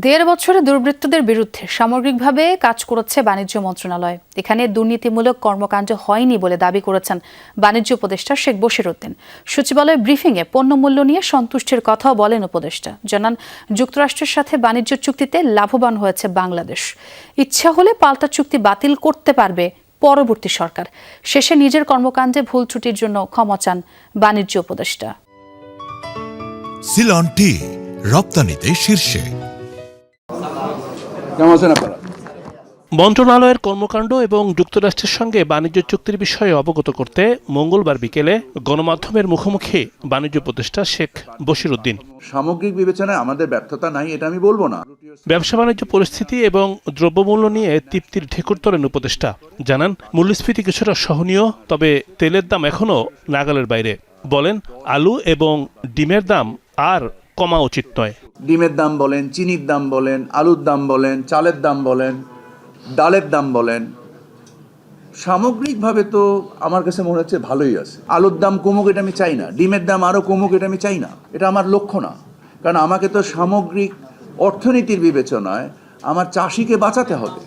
দেড় বছরে দুর্বৃত্তদের বিরুদ্ধে সামগ্রিকভাবে কাজ করেছে বাণিজ্য মন্ত্রণালয়। এখানে দুর্নীতিমূলক কর্মকাণ্ড হয়নি বলে দাবি করেছেন বাণিজ্য উপদেষ্টা শেখ বশিরউদ্দিন। সচিবালয় ব্রিফিংয়ে পণ্যমূল্য নিয়ে সন্তুষ্টির কথাও বলেন উপদেষ্টা। জানান, যুক্তরাষ্ট্রের সাথে বাণিজ্য চুক্তিতে লাভবান হয়েছে বাংলাদেশ। ইচ্ছা হলে পাল্টা চুক্তি বাতিল করতে পারবে পরবর্তী সরকার। শেষে নিজের কর্মকাণ্ডে ভুল ত্রুটির জন্য ক্ষমা চান বাণিজ্য উপদেষ্টা। সিলন টি রপ্তানিতে শীর্ষে। মন্ত্রণালয়ের কর্মকাণ্ড এবং যুক্তরাষ্ট্রের সঙ্গে বাণিজ্য চুক্তির বিষয়ে অবগত করতে মঙ্গলবার বিকেলে গণমাধ্যমের মুখোমুখি বাণিজ্য উপদেষ্টা শেখ বশিরউদ্দিন। সামগ্রিক বিবেচনায় আমাদের ব্যর্থতা নাই এটা আমি বলবো না। ব্যবসা বাণিজ্য পরিস্থিতি এবং দ্রব্যমূল্য নিয়ে তৃপ্তির ঢেকুর তোলেন উপদেষ্টা। জানান, মূল্যস্ফীতি কিছুটা সহনীয়, তবে তেলের দাম এখনও নাগালের বাইরে। বলেন, আলু এবং ডিমের দাম আর কমা উচিত নয়। ডিমের দাম বলেন, চিনির দাম বলেন, আলুর দাম বলেন, চালের দাম বলেন, ডালের দাম বলেন, সামগ্রিকভাবে তো আমার কাছে মনে হচ্ছে ভালোই আছে। আলুর দাম কমুক এটা আমি চাই না, ডিমের দাম আরও কমুক এটা আমি চাই না, এটা আমার লক্ষ্য না। কারণ আমাকে তো সামগ্রিক অর্থনীতির বিবেচনায় আমার চাষিকে বাঁচাতে হবে।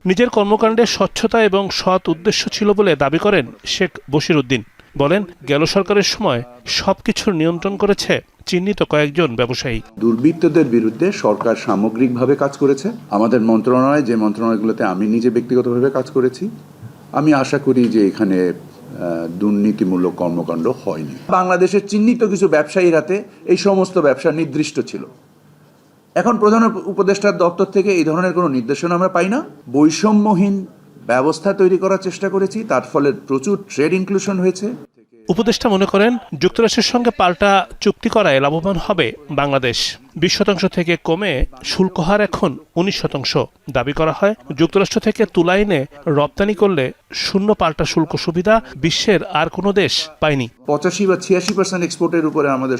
নিজের কর্মকাণ্ডে স্বচ্ছতা এবং সৎ উদ্দেশ্য ছিল বলে দাবি করেন শেখ বশিরউদ্দিন। বলেন, গেল সরকারের সময় সবকিছুর নিয়ন্ত্রণ করেছে চিহ্নিত কয়েকজন ব্যবসায়ী। দুর্বৃত্তদের বিরুদ্ধে সরকার সামগ্রিকভাবে কাজ করেছে। আমাদের মন্ত্রণালয়, যে মন্ত্রণালয়গুলোতে আমি নিজে ব্যক্তিগতভাবে কাজ করেছি, আমি আশা করি যে এখানে দুর্নীতিমূলক কর্মকাণ্ড হয়নি। বাংলাদেশের চিহ্নিত কিছু ব্যবসায়ীর হাতে এই সমস্ত ব্যবসা নির্দিষ্ট ছিল। এখন প্রধান উপদেষ্টার দপ্তর থেকে এই ধরনের কোনো নির্দেশনা আমরা পাই না। বৈষম্যহীন ব্যবস্থা তৈরি করার চেষ্টা করেছি, তার ফলে প্রচুর ট্রেড ইনক্লুশন হয়েছে। উপদেষ্টা মনে করেন, যুক্তরাষ্ট্রের সঙ্গে পাল্টা চুক্তি করায় লাভবান হবে বাংলাদেশ। 20% থেকে কমে শুল্ক হার এখন 19%। দাবি করা হয়, যুক্তরাষ্ট্র থেকে তুলা এনে রপ্তানি করলে শূন্য পাল্টা শুল্ক সুবিধা বিশ্বের আর কোনো দেশ পায়নি। 85 বা 86% এক্সপোর্টের উপরে আমাদের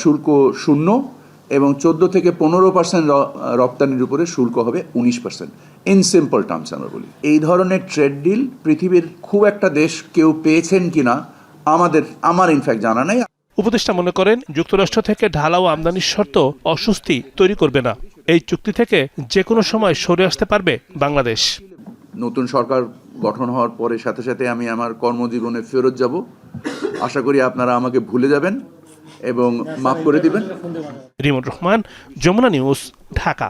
শুল্ক শূন্য, এবং 14 থেকে 15% রপ্তানির উপরে শুল্ক হবে 19%। ইন সিম্পল টার্মস আমরা বলি, এই ধরনের ট্রেড ডিল পৃথিবীর খুব একটা দেশ কেউ পেয়েছেন কিনা আমার ইনফ্যাক্ট জানা নেই। উপদেষ্টা মনে করেন, যুক্তরাষ্ট্র থেকে ঢালাও আমদানির শর্ত অস্বস্তি তৈরি করবে না। এই চুক্তি থেকে যে কোনো সময় সরে আসতে পারবে বাংলাদেশ। নতুন সরকার গঠন হওয়ার পরে সাথে সাথে আমি আমার কর্মজীবনে ফেরত যাব। আশা করি আপনারা আমাকে ভুলে যাবেন এবং মাফ করে দিবেন। রিমন রহমান, যমুনা নিউজ, ঢাকা।